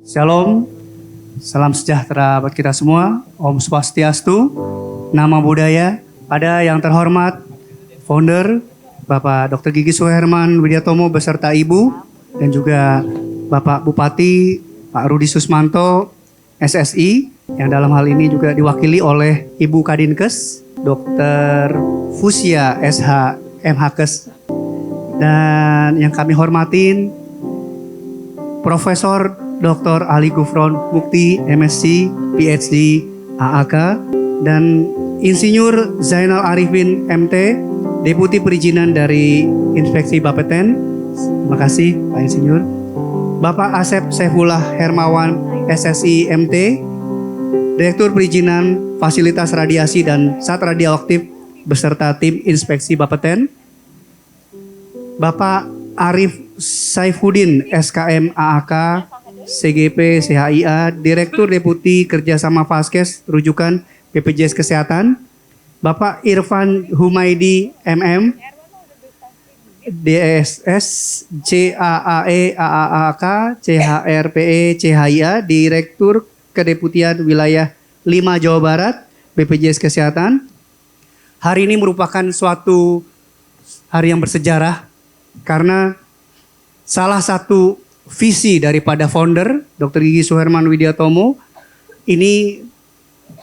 Shalom, salam sejahtera buat kita semua. Om Swastiastu, nama budaya. Pada yang terhormat founder Bapak Dr. Gigi Suherman Widiatomo beserta Ibu dan juga Bapak Bupati Pak Rudi Susmanto SSI yang dalam hal ini juga diwakili oleh Ibu Kadinkes Dr. Fusia SH MHkes dan yang kami hormatin Profesor Dr. Ali Gufron Mukti MSc PhD AAK dan Insinyur Zainal Arifin MT Deputi Perizinan dari Inspeksi Bapeten. Terima kasih Pak Insinyur. Bapak Asep Saifullah Hermawan SSI MT Direktur Perizinan Fasilitas Radiasi dan Zat Radioaktif beserta tim Inspeksi Bapeten. Bapak Arif Saifuddin SKM AAK CGP CHIA Direktur Deputi Kerjasama Faskes Rujukan BPJS Kesehatan. Bapak Irfan Humaydi MM DSS CAAE AAK CHRPE CHIA Direktur Kedeputian Wilayah 5 Jawa Barat BPJS Kesehatan. Hari ini merupakan suatu hari yang bersejarah karena salah satu visi daripada founder Dr. Gigi Suherman Widiatomo ini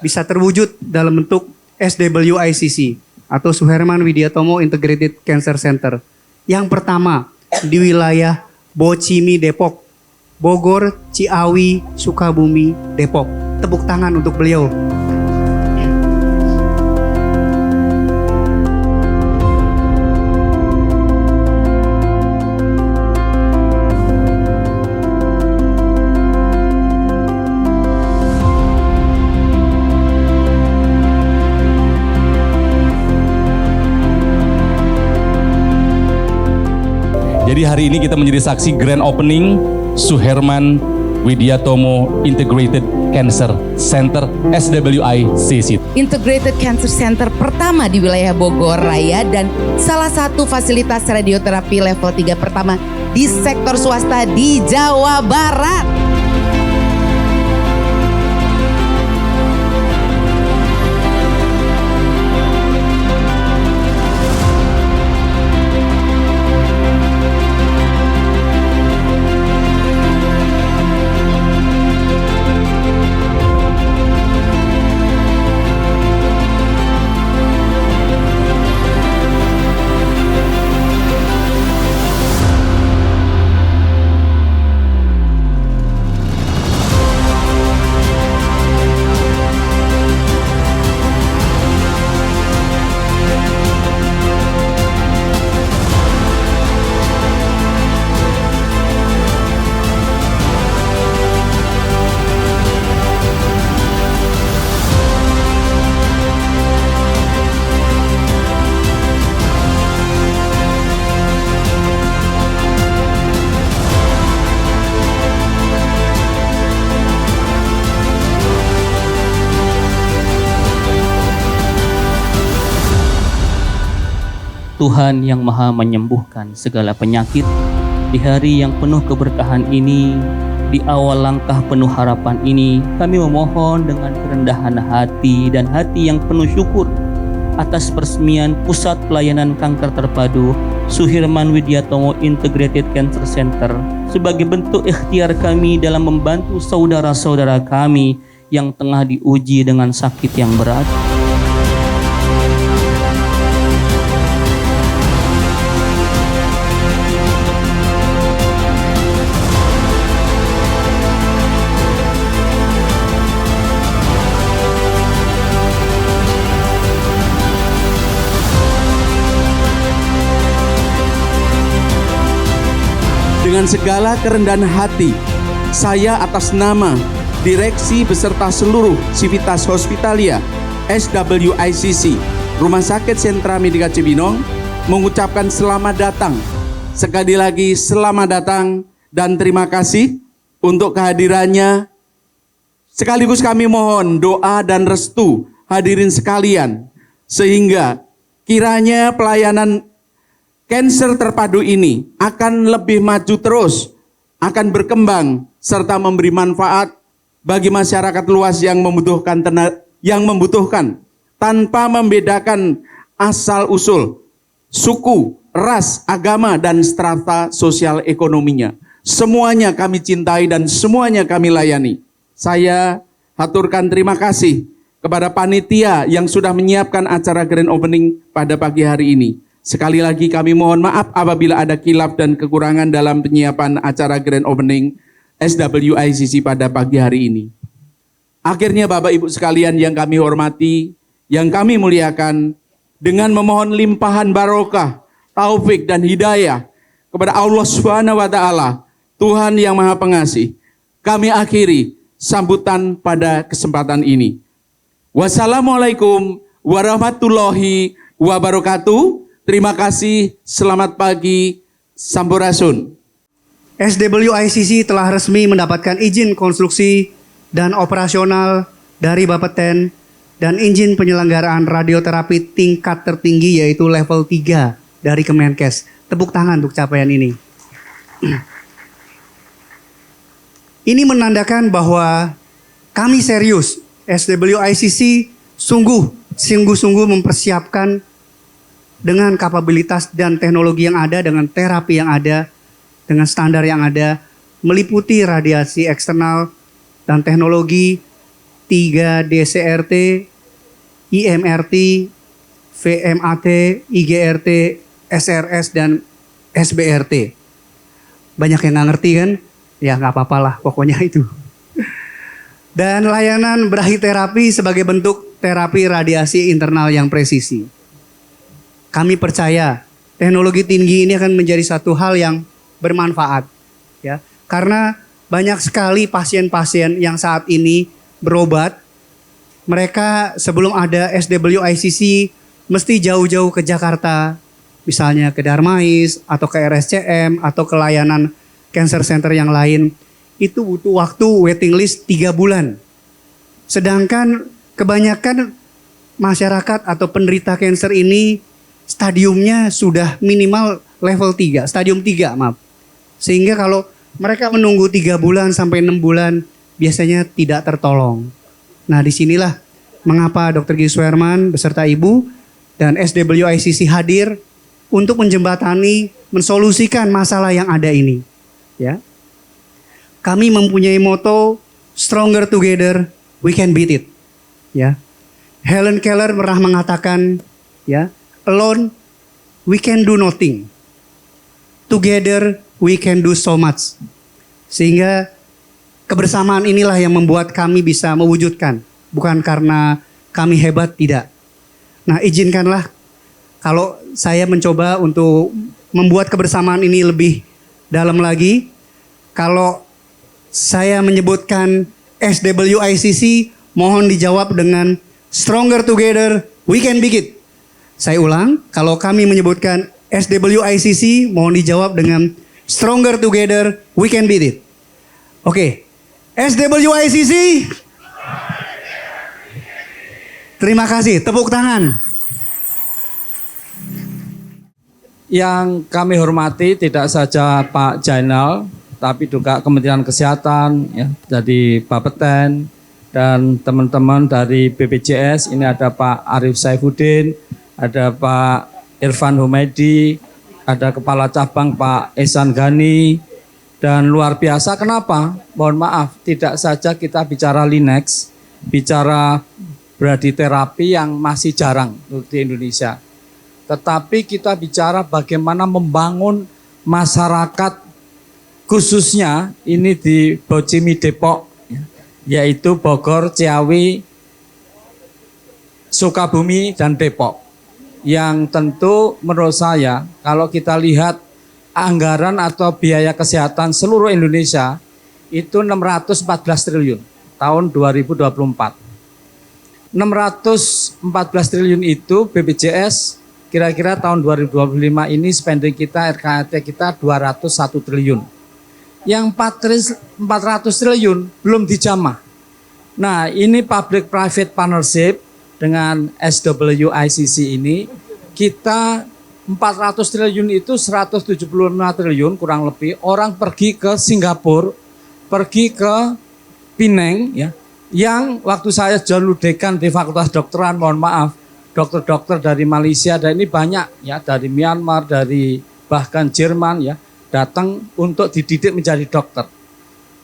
bisa terwujud dalam bentuk SWICC atau Suherman Widiatomo Integrated Cancer Center. Yang pertama di wilayah Bocimi Depok, Bogor, Ciawi, Sukabumi, Depok. Tepuk tangan untuk beliau. Jadi hari ini kita menjadi saksi grand opening Suherman Widiatomo Integrated Cancer Center SWICC. Integrated Cancer Center pertama di wilayah Bogor Raya dan salah satu fasilitas radioterapi level 3 pertama di sektor swasta di Jawa Barat. Tuhan yang maha menyembuhkan segala penyakit, di hari yang penuh keberkahan ini, di awal langkah penuh harapan ini, kami memohon dengan kerendahan hati dan hati yang penuh syukur atas peresmian Pusat Pelayanan Kanker Terpadu Suherman Widiatomo Integrated Cancer Center sebagai bentuk ikhtiar kami dalam membantu saudara-saudara kami yang tengah diuji dengan sakit yang berat. Dengan segala kerendahan hati, saya atas nama direksi beserta seluruh Civitas Hospitalia SWICC Rumah Sakit Sentra Medika Cibinong mengucapkan selamat datang. Sekali lagi selamat datang dan terima kasih untuk kehadirannya. Sekaligus kami mohon doa dan restu hadirin sekalian sehingga kiranya pelayanan Cancer Terpadu ini akan lebih maju terus, akan berkembang serta memberi manfaat bagi masyarakat luas yang membutuhkan tanpa membedakan asal-usul, suku, ras, agama, dan strata sosial ekonominya. Semuanya kami cintai dan semuanya kami layani. Saya haturkan terima kasih kepada panitia yang sudah menyiapkan acara Grand Opening pada pagi hari ini. Sekali lagi kami mohon maaf apabila ada kilaf dan kekurangan dalam penyiapan acara Grand Opening SWICC pada pagi hari ini. Akhirnya Bapak Ibu sekalian yang kami hormati, yang kami muliakan, dengan memohon limpahan barokah, taufik dan hidayah kepada Allah Subhanahu wa Ta'ala, Tuhan yang Maha Pengasih, kami akhiri sambutan pada kesempatan ini. Wassalamualaikum warahmatullahi wabarakatuh. Terima kasih, selamat pagi, sampurasun. SWICC telah resmi mendapatkan izin konstruksi dan operasional dari Bapeten dan izin penyelenggaraan radioterapi tingkat tertinggi yaitu level 3 dari Kemenkes. Tepuk tangan untuk capaian ini. Ini menandakan bahwa kami serius, SWICC sungguh-sungguh mempersiapkan dengan kapabilitas dan teknologi yang ada, dengan terapi yang ada, dengan standar yang ada, meliputi radiasi eksternal dan teknologi 3D CRT, IMRT, VMAT, IGRT, SRS, dan SBRT. Banyak yang nggak ngerti kan? Ya nggak apa-apa lah, pokoknya itu. Dan layanan brahiterapi sebagai bentuk terapi radiasi internal yang presisi. Kami percaya teknologi tinggi ini akan menjadi satu hal yang bermanfaat, ya, karena banyak sekali pasien-pasien yang saat ini berobat. Mereka sebelum ada SWICC mesti jauh-jauh ke Jakarta, misalnya ke Darmais atau ke RSCM atau ke layanan cancer center yang lain. Itu butuh waktu waiting list 3 bulan. Sedangkan kebanyakan masyarakat atau penderita cancer ini stadiumnya sudah minimal level 3, stadium 3 maaf. Sehingga kalau mereka menunggu 3 bulan sampai 6 bulan biasanya tidak tertolong. Nah, disinilah mengapa Dr. Gigi Suherman beserta Ibu dan SWICC hadir untuk menjembatani, mensolusikan masalah yang ada ini. Ya, kami mempunyai moto Stronger Together, We Can Beat It. Ya, Helen Keller pernah mengatakan, ya, alone we can do nothing, together we can do so much. Sehingga kebersamaan inilah yang membuat kami bisa mewujudkan. Bukan karena kami hebat, tidak. Nah, izinkanlah kalau saya mencoba untuk membuat kebersamaan ini lebih dalam lagi. Kalau saya menyebutkan SWICC, mohon dijawab dengan Stronger Together, We Can Beat It. Saya ulang, kalau kami menyebutkan SWICC, mohon dijawab dengan Stronger Together, We Can Beat It. Oke, SWICC. Terima kasih, tepuk tangan. Yang kami hormati tidak saja Pak Jainal, tapi juga Kementerian Kesehatan, ya, dari Bapeten, dan teman-teman dari BPJS. Ini ada Pak Arief Saifuddin, ada Pak Irfan Humaydi, ada Kepala Cabang Pak Ehsan Ghani, dan luar biasa. Kenapa? Mohon maaf, tidak saja kita bicara Linex, bicara brahiterapi yang masih jarang di Indonesia. Tetapi kita bicara bagaimana membangun masyarakat, khususnya ini di Bocimi Depok, yaitu Bogor, Ciawi, Sukabumi, dan Depok. Yang tentu menurut saya kalau kita lihat anggaran atau biaya kesehatan seluruh Indonesia itu 614 triliun tahun 2024. 614 triliun itu BPJS kira-kira tahun 2025 ini spending kita, RKT kita 201 triliun. Yang 400 triliun belum dijamah. Nah, ini public private partnership dengan SWICC ini, kita 400 triliun itu 175 triliun kurang lebih orang pergi ke Singapura pergi ke Pineng ya, yang waktu saya dulu dekan di Fakultas Dokteran, mohon maaf, dokter-dokter dari Malaysia dan ini banyak ya, dari Myanmar, dari bahkan Jerman ya, datang untuk dididik menjadi dokter.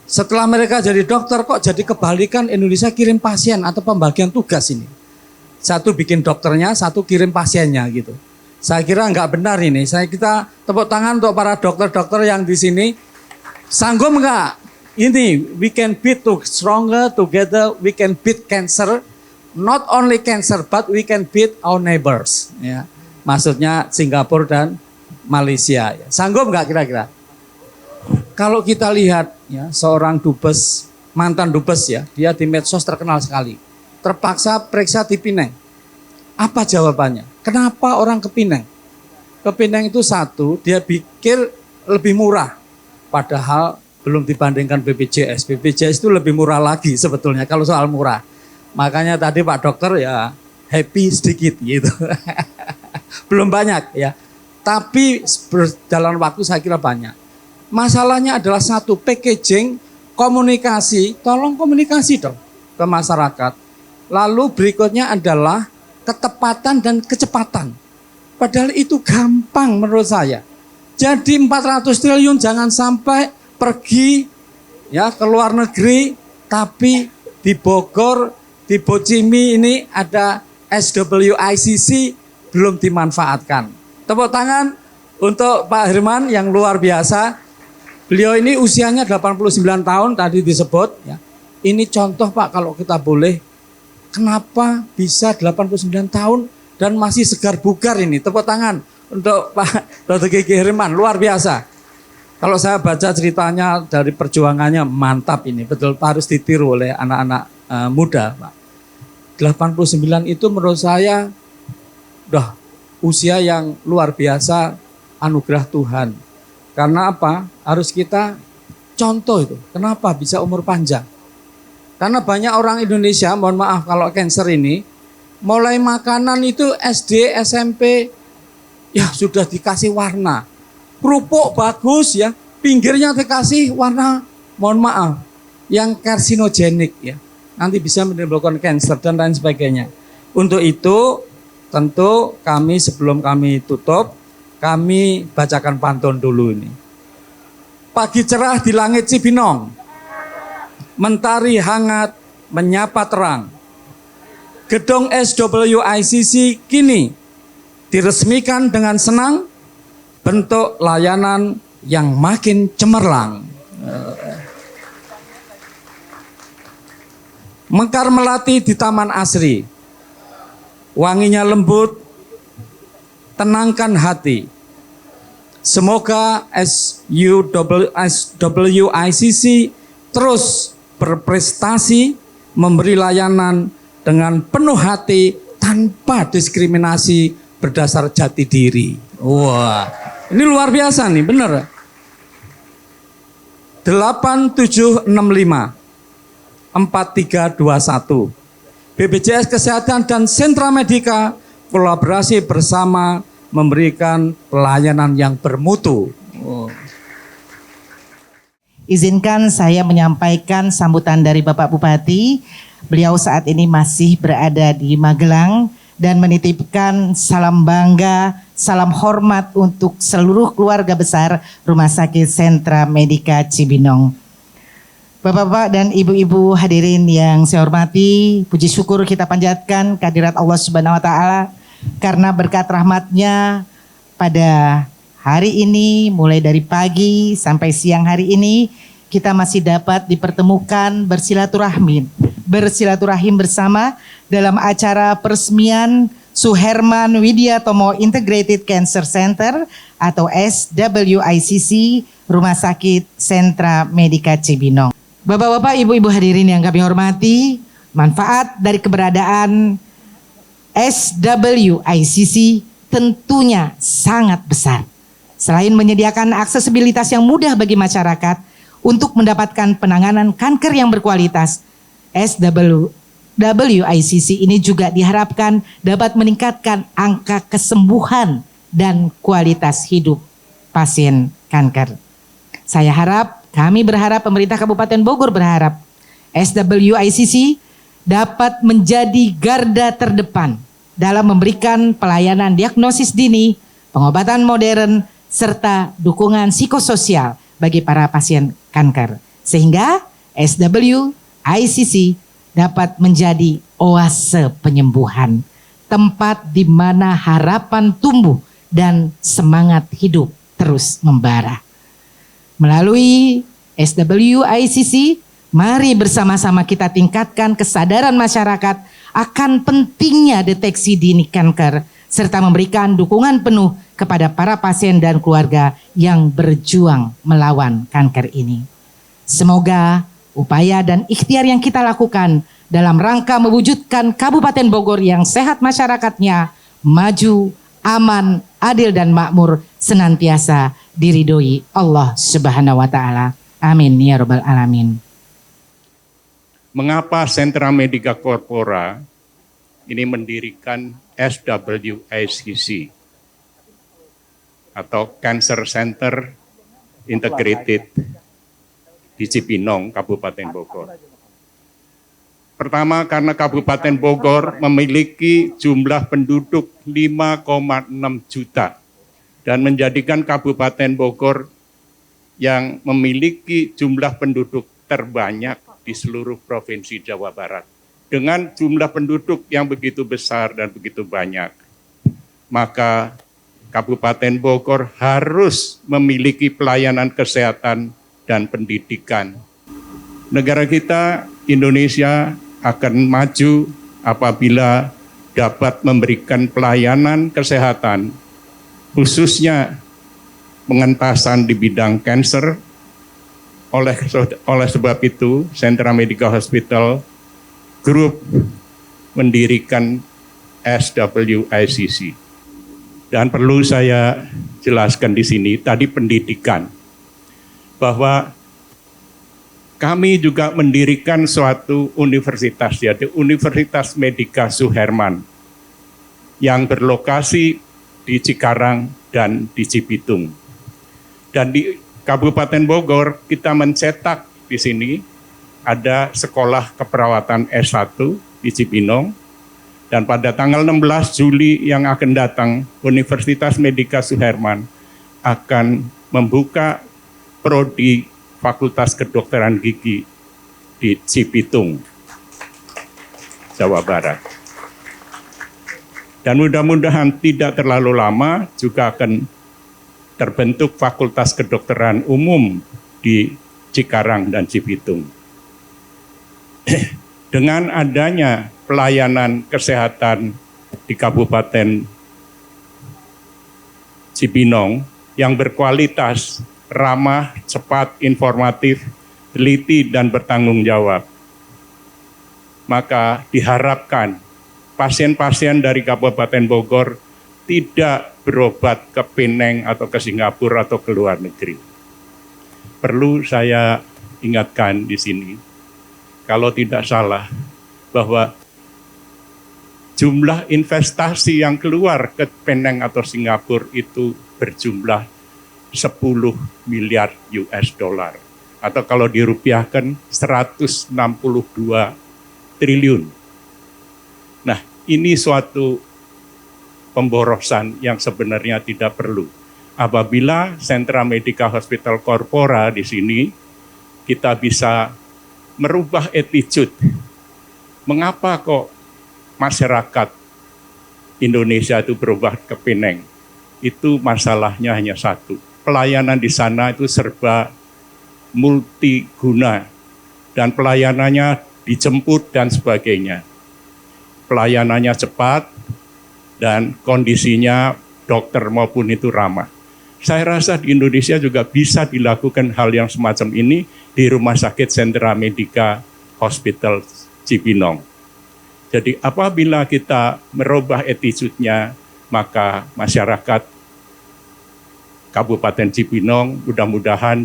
Setelah mereka jadi dokter kok jadi kebalikan, Indonesia kirim pasien atau pembagian tugas ini. Satu bikin dokternya, satu kirim pasiennya gitu. Saya kira nggak benar ini. Kita tepuk tangan untuk para dokter-dokter yang di sini. Sanggup nggak? Ini we can beat to stronger together, we can beat cancer. Not only cancer, but we can beat our neighbors. Ya, maksudnya Singapura dan Malaysia. Sanggup nggak kira-kira? Kalau kita lihat ya, seorang dubes, mantan dubes ya, dia di medsos terkenal sekali. Terpaksa periksa di Pineng. Apa jawabannya? Kenapa orang ke Pineng? Ke Pineng itu satu, dia pikir lebih murah. Padahal belum dibandingkan BPJS. BPJS itu lebih murah lagi sebetulnya kalau soal murah. Makanya tadi Pak Dokter ya happy sedikit gitu. Belum banyak ya. Tapi berjalan waktu saya kira banyak. Masalahnya adalah satu, packaging, komunikasi, tolong komunikasi dong ke masyarakat. Lalu berikutnya adalah ketepatan dan kecepatan. Padahal itu gampang menurut saya. Jadi 400 triliun jangan sampai pergi ya ke luar negeri, tapi di Bogor, di Bocimi ini ada SWICC belum dimanfaatkan. Tepuk tangan untuk Pak Herman yang luar biasa. Beliau ini usianya 89 tahun tadi disebut ya. Ini contoh Pak kalau kita boleh. Kenapa bisa 89 tahun dan masih segar bugar ini? Tepuk tangan untuk Pak Dr. Gigi Herman, luar biasa. Kalau saya baca ceritanya dari perjuangannya mantap ini, betul harus ditiru oleh anak-anak muda Pak. 89 itu menurut saya udah usia yang luar biasa, anugerah Tuhan. Karena apa? Harus kita contoh itu. Kenapa bisa umur panjang? Karena banyak orang Indonesia, mohon maaf kalau cancer ini, mulai makanan itu SD, SMP, ya sudah dikasih warna. Kerupuk bagus ya, pinggirnya dikasih warna, mohon maaf, yang karsinogenik ya. Nanti bisa menimbulkan cancer dan lain sebagainya. Untuk itu, tentu kami sebelum kami tutup, kami bacakan pantun dulu ini. Pagi cerah di langit Cibinong, mentari hangat menyapa terang. Gedung SWICC kini diresmikan dengan senang, bentuk layanan yang makin cemerlang. Mekar melati di Taman Asri, wanginya lembut, tenangkan hati. Semoga SWICC terus berprestasi, memberi layanan dengan penuh hati tanpa diskriminasi berdasar jati diri. Wah, ini luar biasa nih, bener. 8765 4321 BPJS Kesehatan dan Sentra Medika kolaborasi bersama memberikan pelayanan yang bermutu. Izinkan saya menyampaikan sambutan dari Bapak Bupati. Beliau saat ini masih berada di Magelang dan menitipkan salam bangga, salam hormat untuk seluruh keluarga besar Rumah Sakit Sentra Medika Cibinong. Bapak-bapak dan ibu-ibu hadirin yang saya hormati, puji syukur kita panjatkan kehadirat Allah Subhanahu wa taala karena berkat rahmat-Nya pada hari ini mulai dari pagi sampai siang hari ini kita masih dapat dipertemukan bersilaturahim bersama dalam acara peresmian Suherman Widiatomo Integrated Cancer Center atau SWICC Rumah Sakit Sentra Medika Cibinong. Bapak-bapak, ibu-ibu hadirin yang kami hormati, manfaat dari keberadaan SWICC tentunya sangat besar. Selain menyediakan aksesibilitas yang mudah bagi masyarakat untuk mendapatkan penanganan kanker yang berkualitas, SWICC ini juga diharapkan dapat meningkatkan angka kesembuhan dan kualitas hidup pasien kanker. Saya harap kami berharap, pemerintah Kabupaten Bogor berharap SWICC dapat menjadi garda terdepan dalam memberikan pelayanan diagnosis dini, pengobatan modern, serta dukungan psikososial bagi para pasien kanker. Sehingga SWICC dapat menjadi oase penyembuhan, tempat di mana harapan tumbuh dan semangat hidup terus membara. Melalui SWICC, mari bersama-sama kita tingkatkan kesadaran masyarakat akan pentingnya deteksi dini kanker, serta memberikan dukungan penuh kepada para pasien dan keluarga yang berjuang melawan kanker ini. Semoga upaya dan ikhtiar yang kita lakukan dalam rangka mewujudkan Kabupaten Bogor yang sehat masyarakatnya, maju, aman, adil dan makmur, senantiasa diridhoi Allah Subhanahu wa taala. Amin ya rabbal alamin. Mengapa Sentra Medica Corpora ini mendirikan SWICC atau Cancer Center Integrated di Cipinong, Kabupaten Bogor? Pertama, karena Kabupaten Bogor memiliki jumlah penduduk 5,6 juta dan menjadikan Kabupaten Bogor yang memiliki jumlah penduduk terbanyak di seluruh Provinsi Jawa Barat. Dengan jumlah penduduk yang begitu besar dan begitu banyak, maka Kabupaten Bogor harus memiliki pelayanan kesehatan dan pendidikan. Negara kita, Indonesia, akan maju apabila dapat memberikan pelayanan kesehatan, khususnya pengentasan di bidang kanker. Oleh sebab itu, Sentra Medica Hospital Group mendirikan SWICC. Dan perlu saya jelaskan di sini, tadi pendidikan, bahwa kami juga mendirikan suatu universitas, yaitu Universitas Medica Suherman, yang berlokasi di Cikarang dan di Cibitung. Dan di Kabupaten Bogor kita mencetak di sini ada sekolah keperawatan S1 di Cipinong, dan pada tanggal 16 Juli yang akan datang Universitas Medica Suherman akan membuka prodi Fakultas Kedokteran Gigi di Cibitung, Jawa Barat. Dan mudah-mudahan tidak terlalu lama juga akan terbentuk Fakultas Kedokteran Umum di Cikarang dan Cibitung. Dengan adanya pelayanan kesehatan di Kabupaten Cipinong yang berkualitas, ramah, cepat, informatif, teliti, dan bertanggung jawab, maka diharapkan pasien-pasien dari Kabupaten Bogor tidak berobat ke Penang atau ke Singapura atau ke luar negeri. Perlu saya ingatkan di sini, kalau tidak salah, bahwa jumlah investasi yang keluar ke Penang atau Singapura itu berjumlah 10 miliar US dollar. Atau kalau dirupiahkan 162 triliun. Nah, ini suatu pemborosan yang sebenarnya tidak perlu. Apabila Sentra Medica Hospital Corpora di sini, kita bisa merubah attitude. Mengapa kok masyarakat Indonesia itu berubah ke Penang? Itu masalahnya hanya satu. Pelayanan di sana itu serba multiguna dan pelayanannya dijemput dan sebagainya. Pelayanannya cepat dan kondisinya dokter maupun itu ramah. Saya rasa di Indonesia juga bisa dilakukan hal yang semacam ini di Rumah Sakit Sentra Medica Hospital Cipinong. Jadi apabila kita merubah attitude-nya, maka masyarakat Kabupaten Cipinong mudah-mudahan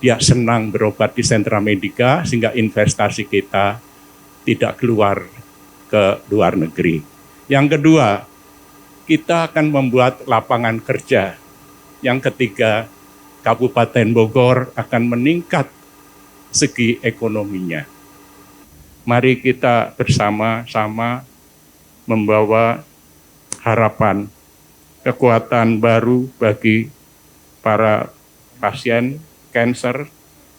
dia senang berobat di Sentra Medica sehingga investasi kita tidak keluar ke luar negeri. Yang kedua, kita akan membuat lapangan kerja. Yang ketiga, Kabupaten Bogor akan meningkat segi ekonominya. Mari kita bersama-sama membawa harapan, kekuatan baru bagi para pasien kanker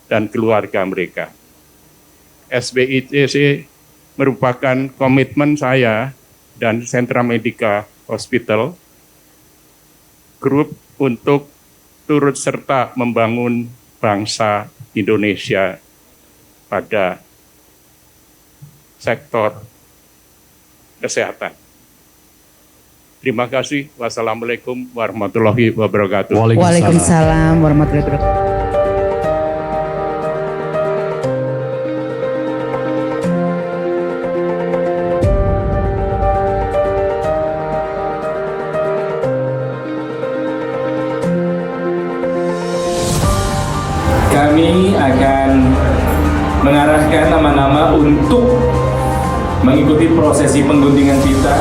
dan keluarga mereka. SBICC merupakan komitmen saya dan Sentra Medica Hospital Group untuk turut serta membangun bangsa Indonesia pada sektor kesehatan. Terima kasih. Wassalamualaikum warahmatullahi wabarakatuh. Waalaikumsalam warahmatullahi wabarakatuh. Kami akan mengarahkan nama-nama untuk mengikuti prosesi pengguntingan pita.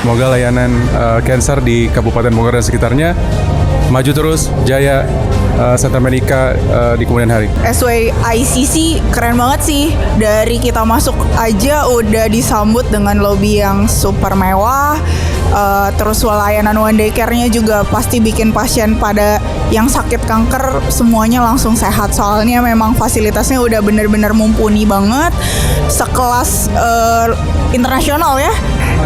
Semoga layanan kanker di Kabupaten Bogor dan sekitarnya maju terus, jaya, Sentra Medica di kemudian hari. SWICC keren banget sih. Dari kita masuk aja udah disambut dengan lobby yang super mewah. Terus layanan one day care-nya juga pasti bikin pasien pada yang sakit kanker semuanya langsung sehat. Soalnya memang fasilitasnya udah bener-bener mumpuni banget. Sekelas internasional ya.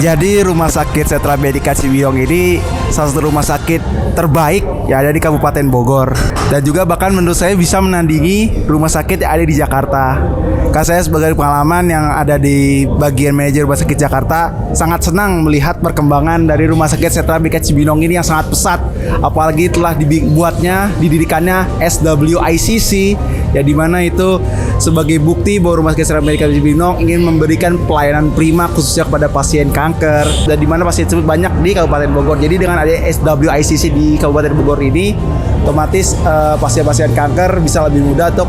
Jadi Rumah Sakit Sentra Medica Cibinong ini salah satu rumah sakit terbaik yang ada di Kabupaten Bogor. Dan juga bahkan menurut saya bisa menandingi rumah sakit yang ada di Jakarta. Karena saya sebagai pengalaman yang ada di bagian manajer Rumah Sakit Jakarta sangat senang melihat perkembangan dari Rumah Sakit Sentra Medica Cibinong ini yang sangat pesat. Apalagi telah didirikannya SWICC, ya dimana itu sebagai bukti bahwa Rumah Sakit Sentra Medica Cibinong ingin memberikan pelayanan prima khususnya kepada pasien kanker, dan dimana pasien tersebut banyak di Kabupaten Bogor. Jadi dengan ada SWICC di Kabupaten Bogor ini, otomatis pasien-pasien kanker bisa lebih mudah untuk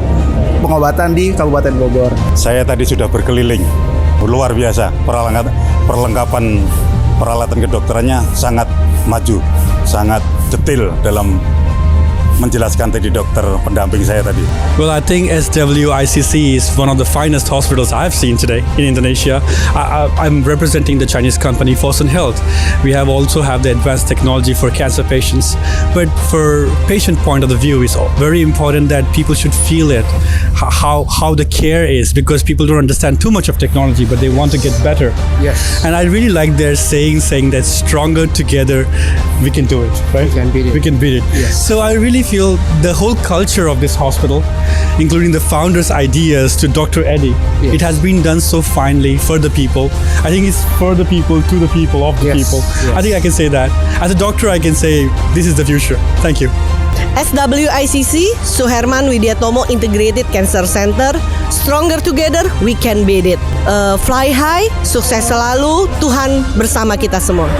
pengobatan di Kabupaten Bogor. Saya tadi sudah berkeliling, luar biasa, perlengkapan peralatan kedokterannya sangat maju, sangat detail dalam menjelaskan tadi dokter pendamping saya tadi. Well, I think SWICC is one of the finest hospitals I've seen today in Indonesia. I'm representing the Chinese company Fosun Health. We also have the advanced technology for cancer patients. But for patient point of the view, it's very important that people should feel it, how the care is, because people don't understand too much of technology, but they want to get better. Yes. And I really like their saying that stronger together, we can do it, right? We can beat it. Yes. So I really feel the whole culture of this hospital, including the founder's ideas to Dr. Eddie, yes, it has been done so finely for the people. I think it's for the people, to the people, of the yes, people. Yes. I think I can say that. As a doctor, I can say this is the future. Thank you. SWICC, Suherman Widiatomo Integrated Cancer Center. Stronger together, we can beat it. Fly high, sukses selalu, Tuhan bersama kita semua.